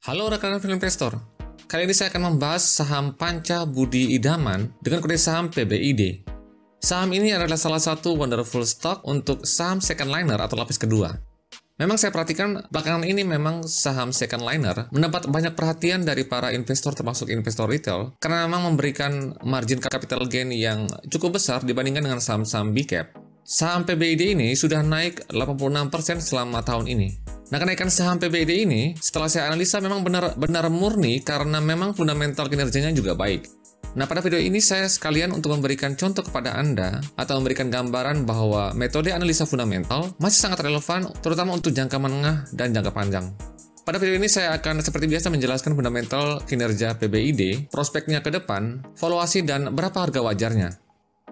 Halo rekan-rekan film investor, kali ini saya akan membahas saham Panca Budi Idaman dengan kode saham PBID. Saham ini adalah salah satu wonderful stock untuk saham second liner atau lapis kedua. Memang saya perhatikan belakangan ini memang saham second liner mendapat banyak perhatian dari para investor termasuk investor retail karena memang memberikan margin capital gain yang cukup besar dibandingkan dengan saham-saham big cap. Saham PBID ini sudah naik 86% selama tahun ini. Nah, kenaikan saham PBID ini setelah saya analisa memang benar-benar murni karena memang fundamental kinerjanya juga baik. Nah, pada video ini saya sekalian untuk memberikan contoh kepada Anda atau memberikan gambaran bahwa metode analisa fundamental masih sangat relevan terutama untuk jangka menengah dan jangka panjang. Pada video ini saya akan seperti biasa menjelaskan fundamental kinerja PBID, prospeknya ke depan, valuasi dan berapa harga wajarnya.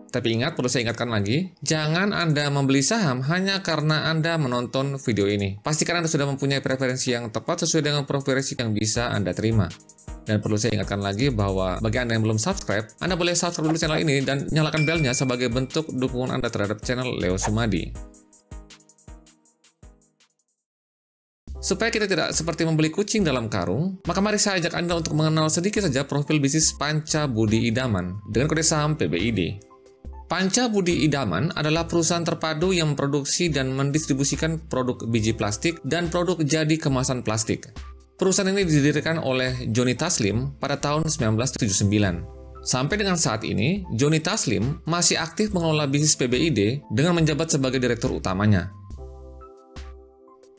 Tapi ingat, perlu saya ingatkan lagi, jangan Anda membeli saham hanya karena Anda menonton video ini. Pastikan Anda sudah mempunyai preferensi yang tepat sesuai dengan preferensi yang bisa Anda terima. Dan perlu saya ingatkan lagi bahwa bagi Anda yang belum subscribe, Anda boleh subscribe dulu channel ini dan nyalakan belnya sebagai bentuk dukungan Anda terhadap channel Leo Sumadi. Supaya kita tidak seperti membeli kucing dalam karung, maka mari saya ajak Anda untuk mengenal sedikit saja profil bisnis Panca Budi Idaman dengan kode saham PBID. Panca Budi Idaman adalah perusahaan terpadu yang memproduksi dan mendistribusikan produk biji plastik dan produk jadi kemasan plastik. Perusahaan ini didirikan oleh Joni Taslim pada tahun 1979. Sampai dengan saat ini, Joni Taslim masih aktif mengelola bisnis PBID dengan menjabat sebagai direktur utamanya.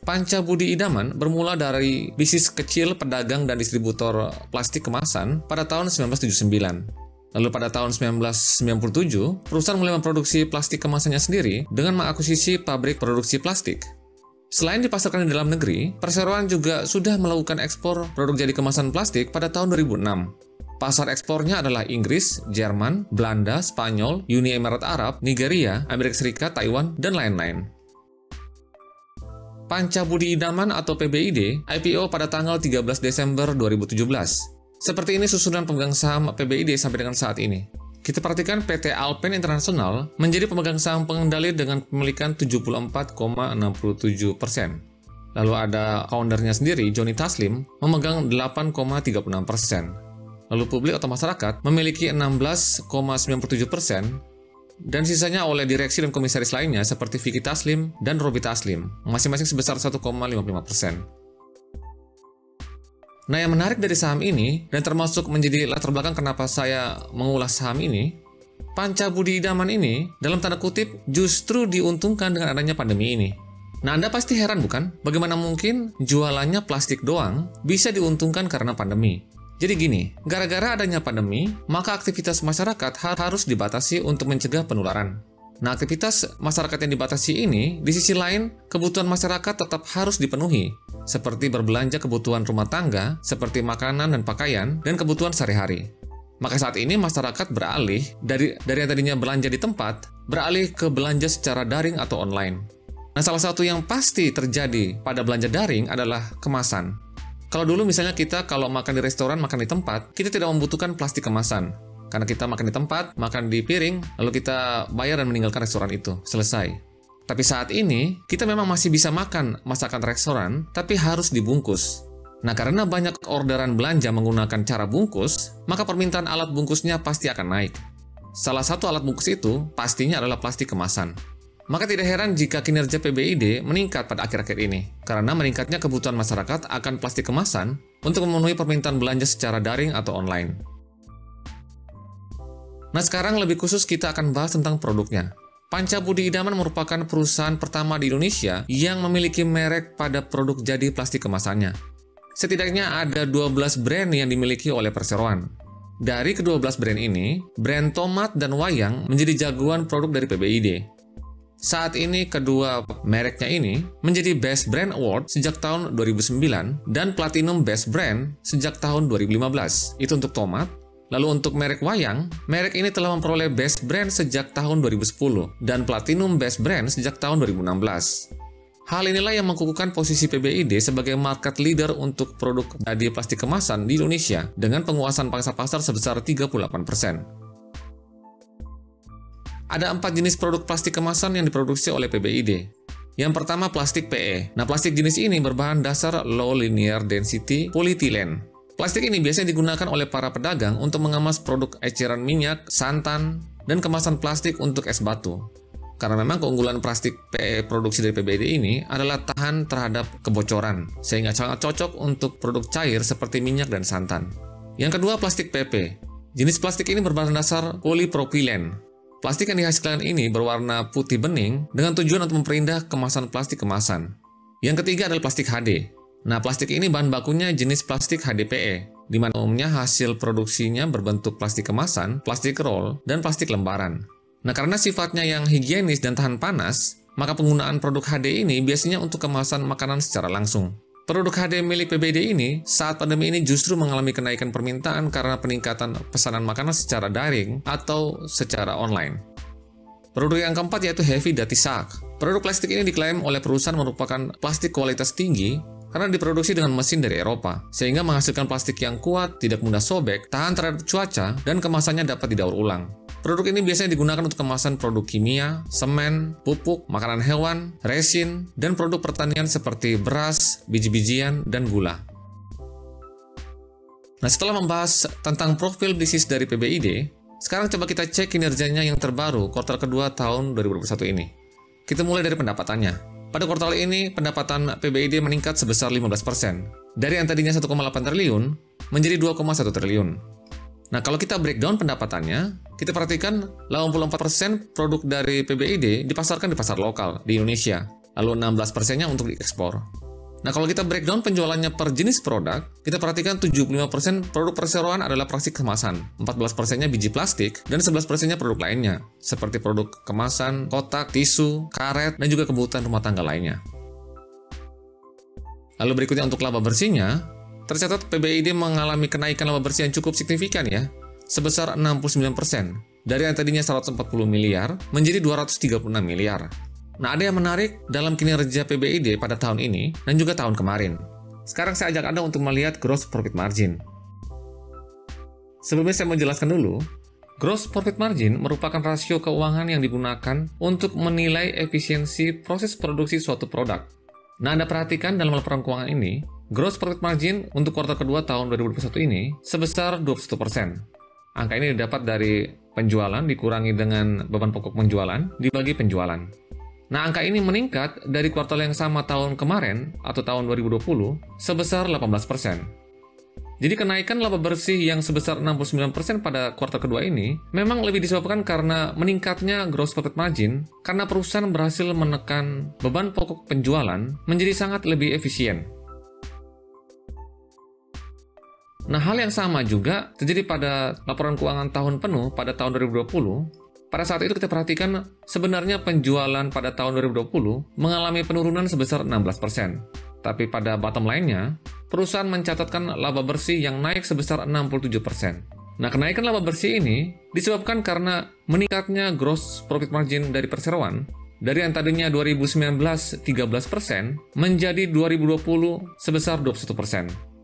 Panca Budi Idaman bermula dari bisnis kecil pedagang dan distributor plastik kemasan pada tahun 1979. Lalu pada tahun 1997, perusahaan mulai memproduksi plastik kemasannya sendiri dengan mengakuisisi pabrik produksi plastik. Selain dipasarkan di dalam negeri, perseroan juga sudah melakukan ekspor produk jadi kemasan plastik pada tahun 2006. Pasar ekspornya adalah Inggris, Jerman, Belanda, Spanyol, Uni Emirat Arab, Nigeria, Amerika Serikat, Taiwan, dan lain-lain. Panca Budi Idaman atau PBID IPO pada tanggal 13 Desember 2017. Seperti ini susunan pemegang saham PBID sampai dengan saat ini. Kita perhatikan PT Alpen International menjadi pemegang saham pengendali dengan kepemilikan 74,67%. Lalu ada foundernya sendiri, Joni Taslim, memegang 8,36%. Lalu publik atau masyarakat memiliki 16,97%, dan sisanya oleh direksi dan komisaris lainnya seperti Vicky Taslim dan Robi Taslim, masing-masing sebesar 1,55%. Nah, yang menarik dari saham ini, dan termasuk menjadi latar belakang kenapa saya mengulas saham ini, Panca Budi Idaman ini, dalam tanda kutip, justru diuntungkan dengan adanya pandemi ini. Nah, Anda pasti heran bukan? Bagaimana mungkin jualannya plastik doang bisa diuntungkan karena pandemi? Jadi gini, gara-gara adanya pandemi, maka aktivitas masyarakat harus dibatasi untuk mencegah penularan. Nah, aktivitas masyarakat yang dibatasi ini, di sisi lain, kebutuhan masyarakat tetap harus dipenuhi, seperti berbelanja kebutuhan rumah tangga, seperti makanan dan pakaian, dan kebutuhan sehari-hari. Maka saat ini masyarakat beralih dari yang tadinya belanja di tempat, beralih ke belanja secara daring atau online. Nah, salah satu yang pasti terjadi pada belanja daring adalah kemasan. Kalau dulu misalnya kita kalau makan di restoran, makan di tempat, kita tidak membutuhkan plastik kemasan. Karena kita makan di tempat, makan di piring, lalu kita bayar dan meninggalkan restoran itu. Selesai. Tapi saat ini, kita memang masih bisa makan masakan restoran, tapi harus dibungkus. Nah, karena banyak orderan belanja menggunakan cara bungkus, maka permintaan alat bungkusnya pasti akan naik. Salah satu alat bungkus itu pastinya adalah plastik kemasan. Maka tidak heran jika kinerja PBID meningkat pada akhir-akhir ini, karena meningkatnya kebutuhan masyarakat akan plastik kemasan untuk memenuhi permintaan belanja secara daring atau online. Nah, sekarang lebih khusus kita akan bahas tentang produknya. Panca Budi Idaman merupakan perusahaan pertama di Indonesia yang memiliki merek pada produk jadi plastik kemasannya. Setidaknya ada 12 brand yang dimiliki oleh perseroan. Dari ke-12 brand ini, brand Tomat dan Wayang menjadi jagoan produk dari PBID. Saat ini kedua mereknya ini menjadi Best Brand Award sejak tahun 2009 dan Platinum Best Brand sejak tahun 2015. Itu untuk Tomat. Lalu untuk merek Wayang, merek ini telah memperoleh Best Brand sejak tahun 2010 dan Platinum Best Brand sejak tahun 2016. Hal inilah yang mengukuhkan posisi PBID sebagai market leader untuk produk jadi plastik kemasan di Indonesia dengan penguasaan pangsa pasar sebesar 38%. Ada 4 jenis produk plastik kemasan yang diproduksi oleh PBID. Yang pertama plastik PE. Nah, plastik jenis ini berbahan dasar low linear density polyethylene. Plastik ini biasanya digunakan oleh para pedagang untuk mengemas produk eceran minyak, santan, dan kemasan plastik untuk es batu. Karena memang keunggulan plastik PE produksi dari PBID ini adalah tahan terhadap kebocoran, sehingga sangat cocok untuk produk cair seperti minyak dan santan. Yang kedua, plastik PP. Jenis plastik ini berbahan dasar polipropilen. Plastik yang dihasilkan ini berwarna putih bening dengan tujuan untuk memperindah kemasan plastik kemasan. Yang ketiga adalah plastik HD. Nah, plastik ini bahan bakunya jenis plastik HDPE, di mana umumnya hasil produksinya berbentuk plastik kemasan, plastik roll, dan plastik lembaran. Nah, karena sifatnya yang higienis dan tahan panas, maka penggunaan produk HD ini biasanya untuk kemasan makanan secara langsung. Produk HD milik PBID ini saat pandemi ini justru mengalami kenaikan permintaan karena peningkatan pesanan makanan secara daring atau secara online. Produk yang keempat yaitu Heavy Duty Sack. Produk plastik ini diklaim oleh perusahaan merupakan plastik kualitas tinggi karena diproduksi dengan mesin dari Eropa, sehingga menghasilkan plastik yang kuat, tidak mudah sobek, tahan terhadap cuaca, dan kemasannya dapat didaur ulang. Produk ini biasanya digunakan untuk kemasan produk kimia, semen, pupuk, makanan hewan, resin, dan produk pertanian seperti beras, biji-bijian, dan gula. Nah, setelah membahas tentang profil bisnis dari PBID, sekarang coba kita cek kinerjanya yang terbaru kuartal kedua tahun 2021 ini. Kita mulai dari pendapatannya. Pada kuartal ini, pendapatan PBID meningkat sebesar 15%, dari yang tadinya 1,8 triliun menjadi 2,1 triliun. Nah, kalau kita breakdown pendapatannya, kita perhatikan 84% produk dari PBID dipasarkan di pasar lokal di Indonesia, lalu 16%-nya untuk diekspor. Nah, kalau kita breakdown penjualannya per jenis produk, kita perhatikan 75% produk perseroan adalah plastik kemasan, 14%-nya biji plastik, dan 11%-nya produk lainnya, seperti produk kemasan, kotak, tisu, karet, dan juga kebutuhan rumah tangga lainnya. Lalu berikutnya untuk laba bersihnya, tercatat PBID mengalami kenaikan laba bersih yang cukup signifikan ya, sebesar 69%, dari yang tadinya 140 miliar menjadi 236 miliar. Nah, ada yang menarik dalam kinerja PBID pada tahun ini dan juga tahun kemarin. Sekarang saya ajak Anda untuk melihat gross profit margin. Sebelumnya saya menjelaskan dulu, gross profit margin merupakan rasio keuangan yang digunakan untuk menilai efisiensi proses produksi suatu produk. Nah, Anda perhatikan dalam laporan keuangan ini, gross profit margin untuk kuartal kedua tahun 2021 ini sebesar 21%. Angka ini didapat dari penjualan dikurangi dengan beban pokok penjualan dibagi penjualan. Nah, angka ini meningkat dari kuartal yang sama tahun kemarin atau tahun 2020 sebesar 18%. Jadi kenaikan laba bersih yang sebesar 69% pada kuartal kedua ini memang lebih disebabkan karena meningkatnya gross profit margin karena perusahaan berhasil menekan beban pokok penjualan menjadi sangat lebih efisien. Nah, hal yang sama juga terjadi pada laporan keuangan tahun penuh pada tahun 2020. Pada saat itu kita perhatikan sebenarnya penjualan pada tahun 2020 mengalami penurunan sebesar 16%. Tapi pada bottom line-nya, perusahaan mencatatkan laba bersih yang naik sebesar 67%. Nah, kenaikan laba bersih ini disebabkan karena meningkatnya gross profit margin dari perseroan dari yang tadinya 2019 13% menjadi 2020 sebesar 21%.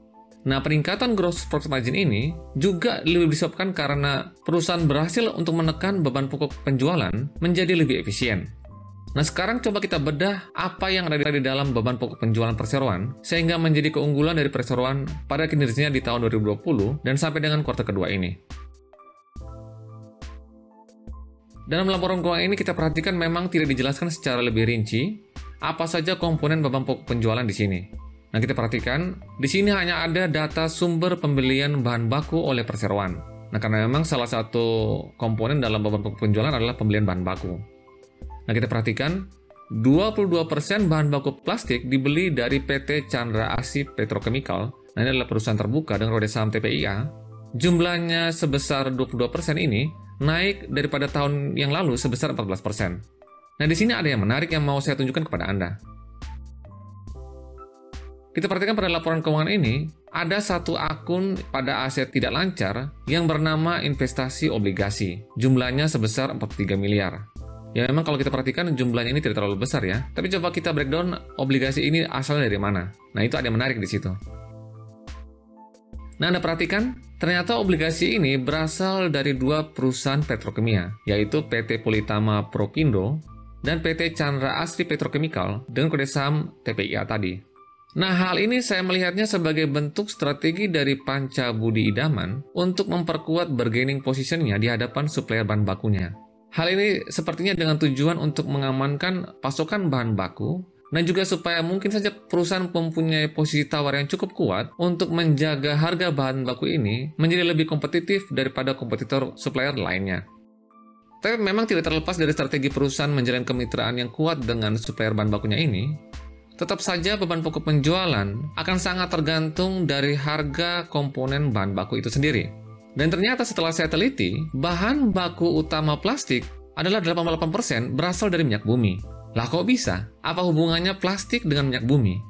Nah, peningkatan gross profit margin ini juga lebih disebabkan karena perusahaan berhasil untuk menekan beban pokok penjualan menjadi lebih efisien. Nah, sekarang coba kita bedah apa yang ada di dalam beban pokok penjualan perseroan sehingga menjadi keunggulan dari perseroan pada kinerjanya di tahun 2020 dan sampai dengan kuartal kedua ini. Dalam laporan keuangan ini kita perhatikan memang tidak dijelaskan secara lebih rinci apa saja komponen beban pokok penjualan di sini. Nah, kita perhatikan, di sini hanya ada data sumber pembelian bahan baku oleh perseroan. Nah, karena memang salah satu komponen dalam beban pokok penjualan adalah pembelian bahan baku. Nah, kita perhatikan, 22% bahan baku plastik dibeli dari PT Chandra Asih Petrochemical. Nah, ini adalah perusahaan terbuka dengan kode saham TPIA. Jumlahnya sebesar 22% ini naik daripada tahun yang lalu sebesar 14%. Nah, di sini ada yang menarik yang mau saya tunjukkan kepada Anda. Kita perhatikan pada laporan keuangan ini, ada satu akun pada aset tidak lancar yang bernama investasi obligasi. Jumlahnya sebesar 43 miliar. Ya, memang kalau kita perhatikan jumlahnya ini tidak terlalu besar ya. Tapi coba kita breakdown obligasi ini asalnya dari mana. Nah, itu ada yang menarik di situ. Nah, Anda perhatikan, ternyata obligasi ini berasal dari dua perusahaan petrokimia, yaitu PT Politama Propindo dan PT Chandra Asri Petrochemical dengan kode saham TPIA tadi. Nah, hal ini saya melihatnya sebagai bentuk strategi dari Panca Budi Idaman untuk memperkuat bargaining position-nya di hadapan supplier bahan bakunya. Hal ini sepertinya dengan tujuan untuk mengamankan pasokan bahan baku dan juga supaya mungkin saja perusahaan mempunyai posisi tawar yang cukup kuat untuk menjaga harga bahan baku ini menjadi lebih kompetitif daripada kompetitor supplier lainnya. Tapi memang tidak terlepas dari strategi perusahaan menjalin kemitraan yang kuat dengan supplier bahan bakunya ini, tetap saja beban pokok penjualan akan sangat tergantung dari harga komponen bahan baku itu sendiri. Dan ternyata setelah saya teliti, bahan baku utama plastik adalah 88% berasal dari minyak bumi. Lah kok bisa? Apa hubungannya plastik dengan minyak bumi?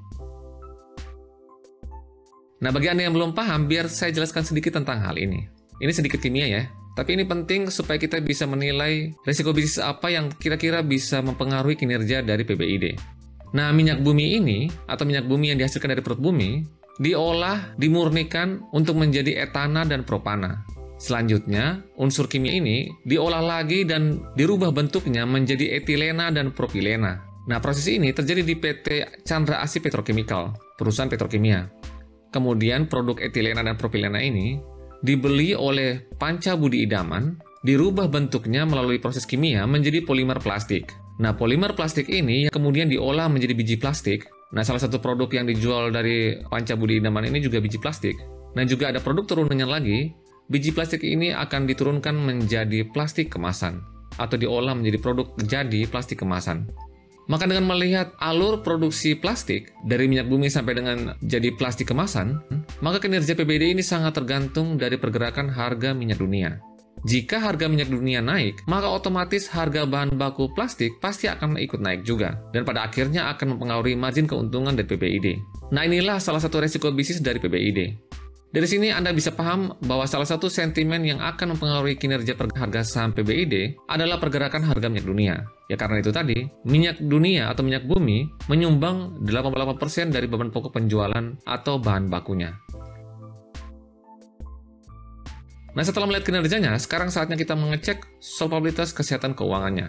Nah, bagi Anda yang belum paham, biar saya jelaskan sedikit tentang hal ini. Ini sedikit kimia ya, tapi ini penting supaya kita bisa menilai risiko bisnis apa yang kira-kira bisa mempengaruhi kinerja dari PBID. Nah, minyak bumi ini, atau minyak bumi yang dihasilkan dari perut bumi, diolah, dimurnikan untuk menjadi etana dan propana. Selanjutnya, unsur kimia ini diolah lagi dan dirubah bentuknya menjadi etilena dan propilena. Nah, proses ini terjadi di PT Chandra Asri Petrochemical, perusahaan petrokimia. Kemudian, produk etilena dan propilena ini dibeli oleh Panca Budi Idaman, dirubah bentuknya melalui proses kimia menjadi polimer plastik. Nah, polimer plastik ini kemudian diolah menjadi biji plastik. Nah, salah satu produk yang dijual dari Panca Budi Idaman ini juga biji plastik. Nah, juga ada produk turunannya lagi. Biji plastik ini akan diturunkan menjadi plastik kemasan atau diolah menjadi produk jadi plastik kemasan. Maka dengan melihat alur produksi plastik dari minyak bumi sampai dengan jadi plastik kemasan, maka kinerja PBID ini sangat tergantung dari pergerakan harga minyak dunia. Jika harga minyak dunia naik, maka otomatis harga bahan baku plastik pasti akan ikut naik juga, dan pada akhirnya akan mempengaruhi margin keuntungan dari PBID. Nah, inilah salah satu resiko bisnis dari PBID. Dari sini Anda bisa paham bahwa salah satu sentimen yang akan mempengaruhi kinerja harga saham PBID adalah pergerakan harga minyak dunia. Ya karena itu tadi, minyak dunia atau minyak bumi menyumbang 88% dari beban pokok penjualan atau bahan bakunya. Nah, setelah melihat kinerjanya, sekarang saatnya kita mengecek solvabilitas kesehatan keuangannya.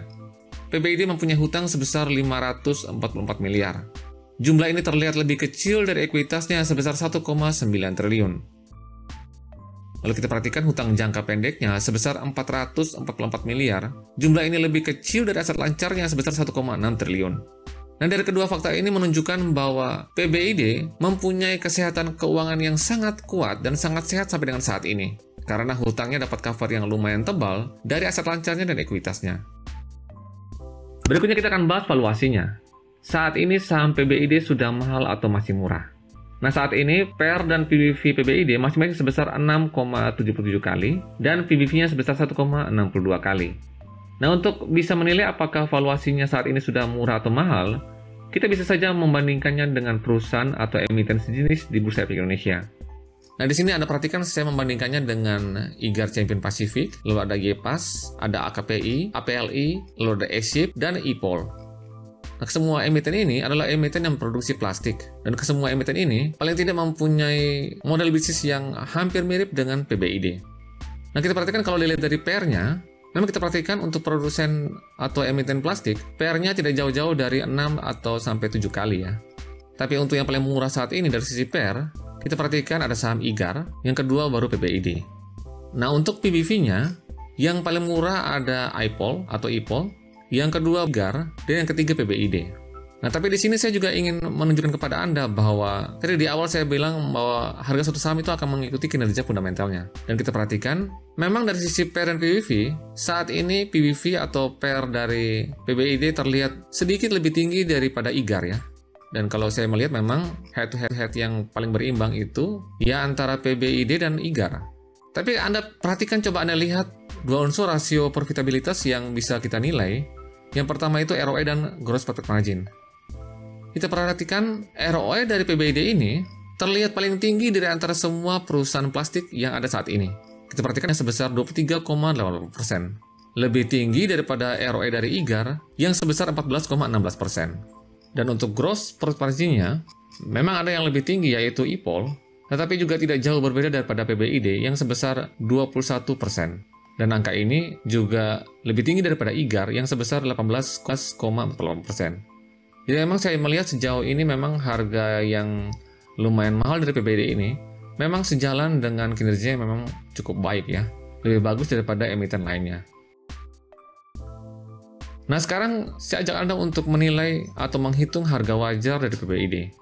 PBID mempunyai hutang sebesar 544 miliar. Jumlah ini terlihat lebih kecil dari ekuitasnya sebesar 1,9 triliun. Lalu kita perhatikan hutang jangka pendeknya sebesar 444 miliar. Jumlah ini lebih kecil dari aset lancarnya sebesar 1,6 triliun. Nah, dari kedua fakta ini menunjukkan bahwa PBID mempunyai kesehatan keuangan yang sangat kuat dan sangat sehat sampai dengan saat ini. Karena hutangnya dapat cover yang lumayan tebal dari aset lancarnya dan ekuitasnya. Berikutnya kita akan bahas valuasinya. Saat ini saham PBID sudah mahal atau masih murah? Nah, saat ini PER dan PBV PBID masing-masing sebesar 6,77 kali dan PBV-nya sebesar 1,62 kali. Nah, untuk bisa menilai apakah valuasinya saat ini sudah murah atau mahal, kita bisa saja membandingkannya dengan perusahaan atau emiten sejenis di Bursa Efek Indonesia. Nah, di sini Anda perhatikan saya membandingkannya dengan IGAR Champion Pacific, lalu ada YPAS, ada AKPI, APLI, lalu ada ESIP, dan IPOL. Nah, semua emiten ini adalah emiten yang memproduksi plastik. Dan kesemua emiten ini paling tidak mempunyai model bisnis yang hampir mirip dengan PBID. Nah, kita perhatikan kalau dilihat dari PR-nya, memang kita perhatikan untuk produsen atau emiten plastik, PR-nya tidak jauh-jauh dari 6 atau sampai 7 kali ya. Tapi untuk yang paling murah saat ini dari sisi PR, kita perhatikan ada saham IGAR, yang kedua baru PBID. Nah, untuk PBV-nya, yang paling murah ada IPOL atau IPOL, yang kedua IGAR, dan yang ketiga PBID. Nah, tapi di sini saya juga ingin menunjukkan kepada Anda bahwa tadi di awal saya bilang bahwa harga suatu saham itu akan mengikuti kinerja fundamentalnya. Dan kita perhatikan, memang dari sisi PER dan PBV, saat ini PBV atau PER dari PBID terlihat sedikit lebih tinggi daripada IGAR ya. Dan kalau saya melihat memang head-to-head yang paling berimbang itu ya antara PBID dan IGAR. Tapi Anda perhatikan, coba Anda lihat dua unsur rasio profitabilitas yang bisa kita nilai. Yang pertama itu ROE dan gross profit margin. Kita perhatikan ROE dari PBID ini terlihat paling tinggi dari antara semua perusahaan plastik yang ada saat ini. Kita perhatikan yang sebesar 23,8%. Lebih tinggi daripada ROE dari IGAR yang sebesar 14,16%. Dan untuk gross profit margin-nya, memang ada yang lebih tinggi yaitu IPOL, tetapi juga tidak jauh berbeda daripada PBID yang sebesar 21%. Dan angka ini juga lebih tinggi daripada IGAR yang sebesar 18,48%. Jadi memang saya melihat sejauh ini memang harga yang lumayan mahal dari PBID ini memang sejalan dengan kinerja yang memang cukup baik ya. Lebih bagus daripada emiten lainnya. Nah sekarang saya ajak Anda untuk menilai atau menghitung harga wajar dari PBID.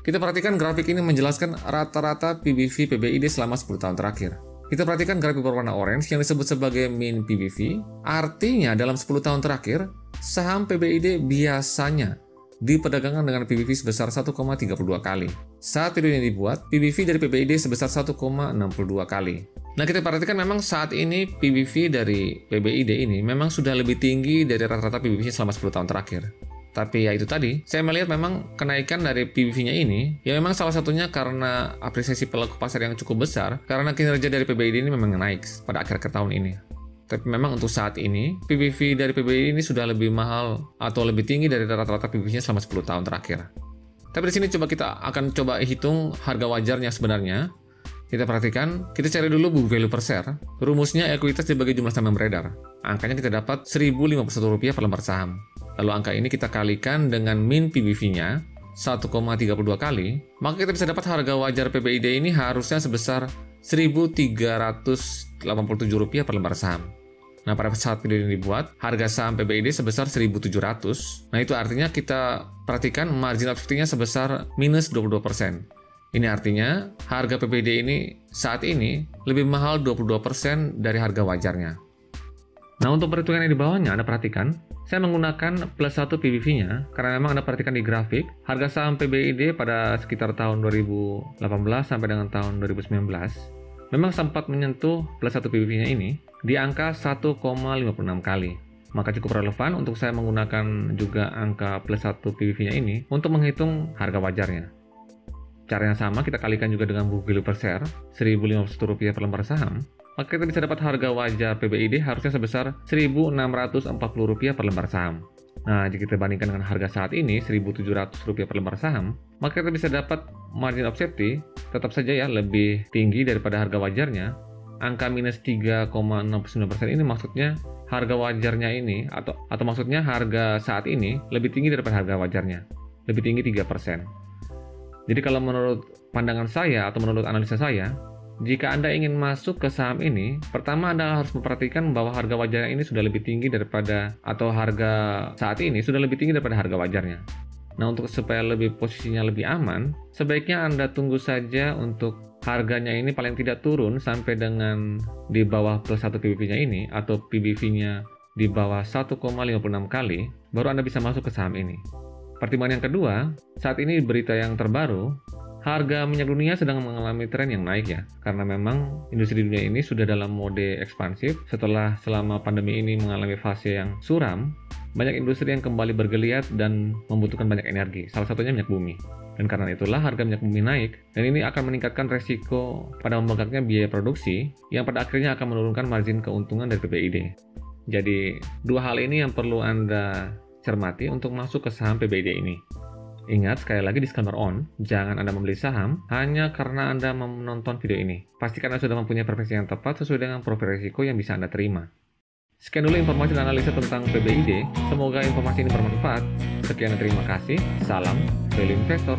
Kita perhatikan grafik ini menjelaskan rata-rata PBV PBID selama 10 tahun terakhir. Kita perhatikan grafik berwarna orange yang disebut sebagai mean PBV. Artinya dalam 10 tahun terakhir, saham PBID biasanya diperdagangkan dengan PBV sebesar 1,32 kali. Saat video ini dibuat, PBV dari PBID sebesar 1,62 kali. Nah, kita perhatikan memang saat ini PBV dari PBID ini memang sudah lebih tinggi dari rata-rata PBV-nya selama 10 tahun terakhir. Tapi ya itu tadi, saya melihat memang kenaikan dari PBV-nya ini, ya memang salah satunya karena apresiasi pelaku pasar yang cukup besar, karena kinerja dari PBID ini memang naik pada akhir tahun ini. Tapi memang untuk saat ini, PBV dari PBID ini sudah lebih mahal atau lebih tinggi dari rata-rata PBV-nya selama 10 tahun terakhir. Tapi di sini kita akan coba hitung harga wajarnya sebenarnya. Kita perhatikan, kita cari dulu book value per share. Rumusnya ekuitas dibagi jumlah saham yang beredar. Angkanya kita dapat Rp1.051 per lembar saham. Lalu angka ini kita kalikan dengan min PBV-nya 1,32 kali, maka kita bisa dapat harga wajar PBID ini harusnya sebesar Rp1.387 per lembar saham. Nah, pada saat video ini dibuat, harga saham PBID sebesar 1.700. Nah, itu artinya kita perhatikan margin of safety-nya sebesar minus 22%. Ini artinya harga PBID ini saat ini lebih mahal 22% dari harga wajarnya. Nah, untuk perhitungan yang di bawahnya Anda perhatikan, saya menggunakan plus 1 PBV-nya karena memang Anda perhatikan di grafik, harga saham PBID pada sekitar tahun 2018 sampai dengan tahun 2019 memang sempat menyentuh plus 1 PBV-nya ini di angka 1,56 kali. Maka cukup relevan untuk saya menggunakan juga angka plus 1 PBV-nya ini untuk menghitung harga wajarnya. Cara yang sama kita kalikan juga dengan book value per share Rp1.051 per lembar saham, maka kita bisa dapat harga wajar PBID harusnya sebesar Rp1.640 per lembar saham. Nah, jika kita bandingkan dengan harga saat ini Rp1.700 per lembar saham, maka kita bisa dapat margin of safety tetap saja ya lebih tinggi daripada harga wajarnya. Angka minus 3,69% ini maksudnya harga wajarnya ini atau maksudnya harga saat ini lebih tinggi daripada harga wajarnya, lebih tinggi 3%. Jadi kalau menurut pandangan saya atau menurut analisa saya, jika Anda ingin masuk ke saham ini, pertama Anda harus memperhatikan bahwa harga wajarnya ini sudah lebih tinggi daripada, atau harga saat ini sudah lebih tinggi daripada harga wajarnya. Nah, untuk supaya posisinya lebih aman, sebaiknya Anda tunggu saja untuk harganya ini paling tidak turun sampai dengan di bawah plus 1 PBV-nya ini, atau PBV-nya di bawah 1,56 kali, baru Anda bisa masuk ke saham ini. Pertimbangan yang kedua, saat ini berita yang terbaru, harga minyak dunia sedang mengalami tren yang naik ya, karena memang industri dunia ini sudah dalam mode ekspansif setelah selama pandemi ini mengalami fase yang suram. Banyak industri yang kembali bergeliat dan membutuhkan banyak energi, salah satunya minyak bumi. Dan karena itulah harga minyak bumi naik, dan ini akan meningkatkan resiko pada membengkaknya biaya produksi, yang pada akhirnya akan menurunkan margin keuntungan dari PBID. Jadi, dua hal ini yang perlu Anda cermati untuk masuk ke saham PBID ini. Ingat, sekali lagi disclaimer on, jangan Anda membeli saham hanya karena Anda menonton video ini. Pastikan Anda sudah mempunyai preferensi yang tepat sesuai dengan profil risiko yang bisa Anda terima. Sekian dulu informasi dan analisa tentang PBID. Semoga informasi ini bermanfaat. Sekian dan terima kasih. Salam Value Investor.